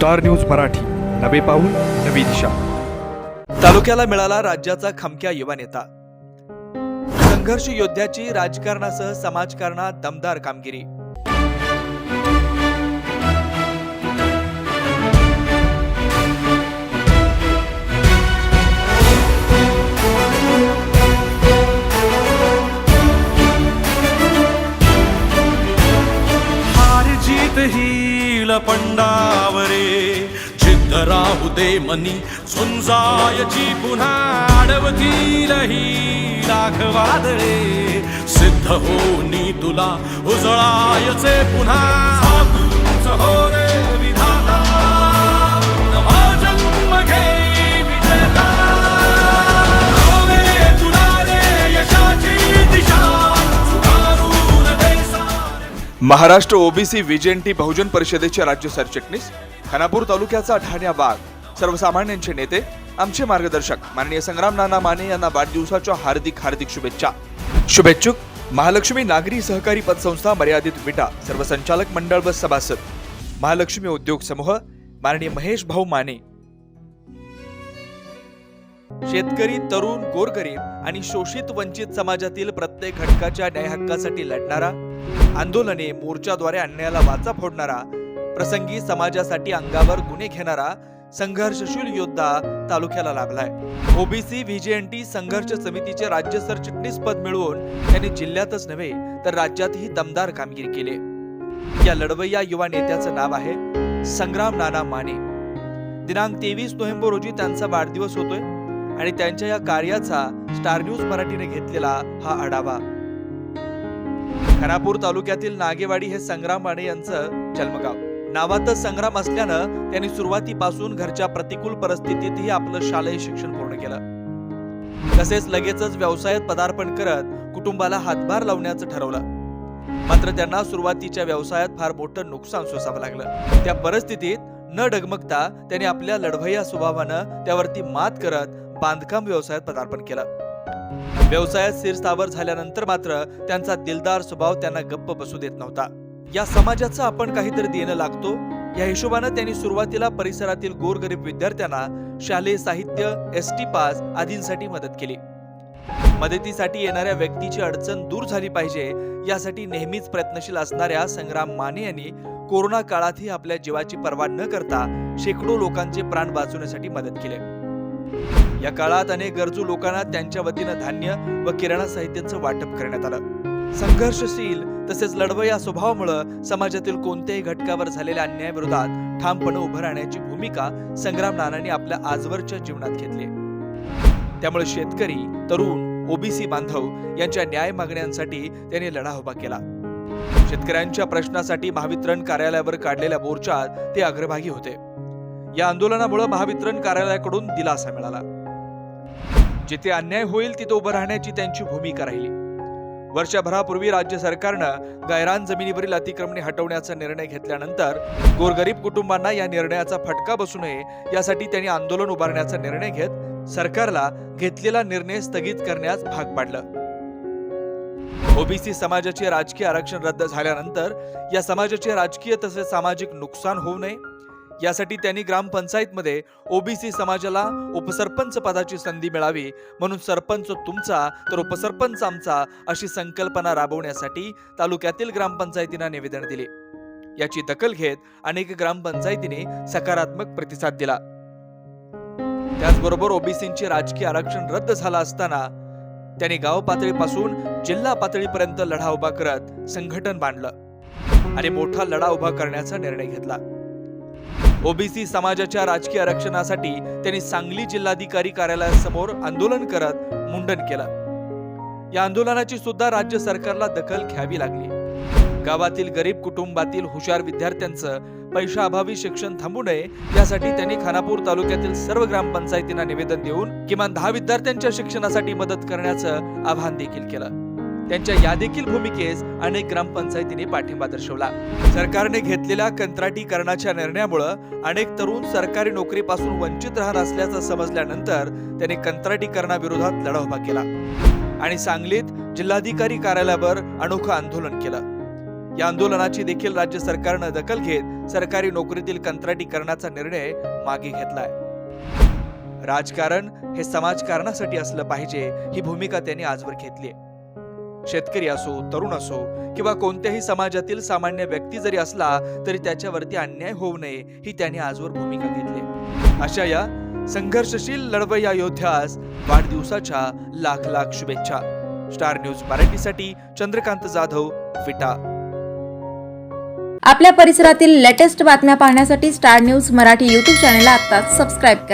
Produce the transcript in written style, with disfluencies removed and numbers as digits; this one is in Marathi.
स्टार न्यूज मराठी, नवे पाऊल नवी दिशा। तालुक्याला मिळाला राज्याचा खमक्या युवा नेता। संघर्ष योद्ध्याची राजकारणासह समाजकारणात दमदार कामगिरी। हार जीत ही लपंडावरे, जिद्द राहू दे मनी झुंजायची पुन्हा अडवतील ही लाख वादळे, सिद्ध होनी तुला उजळायचे पुन्हा तूच हो रे विधाता, नवा जन्म घे विजेता, हवे तुला रे यशाची दिशा, सुधारून दे सारे। महाराष्ट्र ओबीसी व्हीजेएनटी बहुजन परिषदेचे राज्य सरचिटणीस, खानापूर तालुक्याचा ठाण्या वाघ, सर्वसामान्यांचे नेते, आमचे मार्गदर्शक माननीय संग्राम नाना माने यांना वाढदिवसाच्या हार्दिक हार्दिक शुभेच्छा। शुभेच्छुक महालक्ष्मी नागरी सहकारी पतसंस्था मर्यादित विटा सर्व संचालक मंडळ व सभासद, महालक्ष्मी उद्योग समूह, माननीय महेश भाऊ माने। शेतकरी, तरुण, गोरगरीब आणि शोषित वंचित समाजातील प्रत्येक घटकाच्या न्याय हक्कासाठी लढणारा, आंदोलने मोर्चाद्वारे अन्यायाला वाचा फोडणारा, प्रसंगी समाजासाठी अंगावर गुन्हे घेणारा संघर्षशील योद्धा तालुक्याला लाभलाय। ओबीसी व्हीजेएनटी संघर्ष समितीचे राज्य सरचिटणीस पद मिळवून त्यांनी जिल्ह्यातच नव्हे तर राज्यातही दमदार कामगिरी केली। या लढवय्या युवा नेत्याचं नाव आहे संग्राम नाना माने। दिनांक 23 नोव्हेंबर रोजी त्यांचा वाढदिवस होतोय आणि त्यांच्या या कार्याचा स्टार न्यूज मराठीने घेतलेला हा आढावा। खानापूर तालुक्यातील नागेवाडी हे संग्राम माने यांचं जन्मगाव। नावातच संग्राम असल्यानं त्यांनी सुरुवातीपासून घरच्या प्रतिकूल परिस्थितीतही आपलं शालेय शिक्षण पूर्ण केलं। तसेच लगेचच व्यवसायात पदार्पण करत कुटुंबाला हातभार लावण्याचं ठरवलं। मात्र त्यांना सुरुवातीच्या व्यवसायात फार मोठं नुकसान सोसावं लागलं। त्या परिस्थितीत न डगमगता त्यांनी आपल्या लढवय्या स्वभावानं त्यावरती मात करत बांधकाम व्यवसायात पदार्पण केलं। व्यवसायात स्थिरस्थावर झाल्यानंतर मात्र त्यांचा दिलदार स्वभाव त्यांना गप्प बसू देत नव्हता। या समाजाचं आपण काहीतरी देणं लागतो या हिशोबानं त्यांनी सुरुवातीला परिसरातील गोरगरीब विद्यार्थ्यांना शालेय साहित्य, एसटी पास आदींसाठी मदत केली। मदतीसाठी येणाऱ्या व्यक्तीची अडचण दूर झाली पाहिजे यासाठी नेहमीच प्रयत्नशील असणाऱ्या संग्राम माने यांनी कोरोना काळातही आपल्या जीवाची पर्वा न करता शेकडो लोकांचे प्राण वाचवण्यासाठी मदत केली। या काळात अनेक गरजू लोकांना त्यांच्या वतीनं धान्य व किराणा साहित्याचं वाटप करण्यात आलं। संघर्षशील तसेच लढवय्या स्वभावामुळे समाजातील कोणत्याही घटकावर झालेल्या अन्यायाविरोधात ठामपणे उभं राहण्याची भूमिका संग्राम नानांनी आपल्या आजवरच्या जीवनात घेतली। त्यामुळे शेतकरी, तरुण, ओबीसी बांधव यांच्या न्याय मागण्यांसाठी त्यांनी लढा उभा केला। शेतकऱ्यांच्या प्रश्नासाठी महावितरण कार्यालयावर काढलेल्या मोर्चात ते अग्रभागी होते। या आंदोलनामुळे महावितरण कार्यालयाकडून दिलासा मिळाला। जिथे अन्याय होईल तिथे उभं राहण्याची त्यांची भूमिका राहिली। वर्षभरापूर्वी राज्य सरकारनं गायरान जमिनीवरील अतिक्रमणे हटवण्याचा निर्णय घेतल्यानंतर गोरगरीब कुटुंबांना या निर्णयाचा फटका बसू नये यासाठी त्यांनी आंदोलन उभारण्याचा निर्णय घेत सरकारला घेतलेला निर्णय स्थगित करण्यास भाग पाडलं। ओबीसी समाजाचे राजकीय आरक्षण रद्द झाल्यानंतर या समाजाचे राजकीय तसेच सामाजिक नुकसान होऊ नये यासाठी त्यांनी ग्रामपंचायतमध्ये ओबीसी समाजाला उपसरपंच पदाची संधी मिळावी म्हणून सरपंच तुमचा तर उपसरपंच आमचा अशी संकल्पना राबवण्यासाठी तालुक्यातील ग्रामपंचायतींना निवेदन दिले। याची दखल घेत अनेक ग्रामपंचायतींनी सकारात्मक प्रतिसाद दिला। त्याचबरोबर ओबीसींचे राजकीय आरक्षण रद्द झालं असताना त्यांनी गाव पातळीपासून जिल्हा पातळीपर्यंत लढा उभा करत संघटन बांधलं आणि मोठा लढा उभा करण्याचा निर्णय घेतला। ओबीसी समाजाच्या राजकीय आरक्षणासाठी त्यांनी सांगली जिल्हाधिकारी कार्यालयासमोर आंदोलन करत मुंडन केलं। या आंदोलनाची सुद्धा राज्य सरकारला दखल घ्यावी लागली। गावातील गरीब कुटुंबातील हुशार विद्यार्थ्यांचं पैशाअभावी शिक्षण थांबू नये यासाठी त्यांनी खानापूर तालुक्यातील सर्व ग्रामपंचायतींना निवेदन देऊन किमान 10 विद्यार्थ्यांच्या शिक्षणासाठी मदत करण्याचं आवाहन देखील केलं। त्यांच्या या देखील भूमिकेस अनेक ग्रामपंचायतींनी पाठिंबा दर्शवला। सरकारने घेतलेल्या कंत्राटीकरणाच्या निर्णयामुळे अनेक तरुण सरकारी नोकरीपासून वंचित राहत असल्याचं समजल्यानंतर त्यांनी कंत्राटीकरणाविरोधात लढा उभा केला आणि सांगलीत जिल्हाधिकारी कार्यालयावर अनोखं आंदोलन केलं। या आंदोलनाची देखील राज्य सरकारनं दखल घेत सरकारी नोकरीतील कंत्राटीकरणाचा निर्णय मागे घेतलाय. राजकारण हे समाजकारणासाठी असलं पाहिजे ही भूमिका त्यांनी आजवर घेतली. शेतकरी असो, तरुण असो किंवा कोणत्याही समाजातील सामान्य व्यक्ती जरी असला तरी त्याच्यावरती अन्याय होऊ नये ही त्यांनी आजवर भूमिका घेतली. अशा या संघर्षशील लढवय्या योद्ध्यास वाढदिवसाच्या लाख लाख शुभेच्छा. स्टार न्यूज मराठीसाठी चंद्रकांत जाधव, विटा. आपल्या परिसरातील लेटेस्ट बातम्या पाहण्यासाठी स्टार न्यूज मराठी यूट्यूब चॅनलला आत्ताच सबस्क्राईब करा.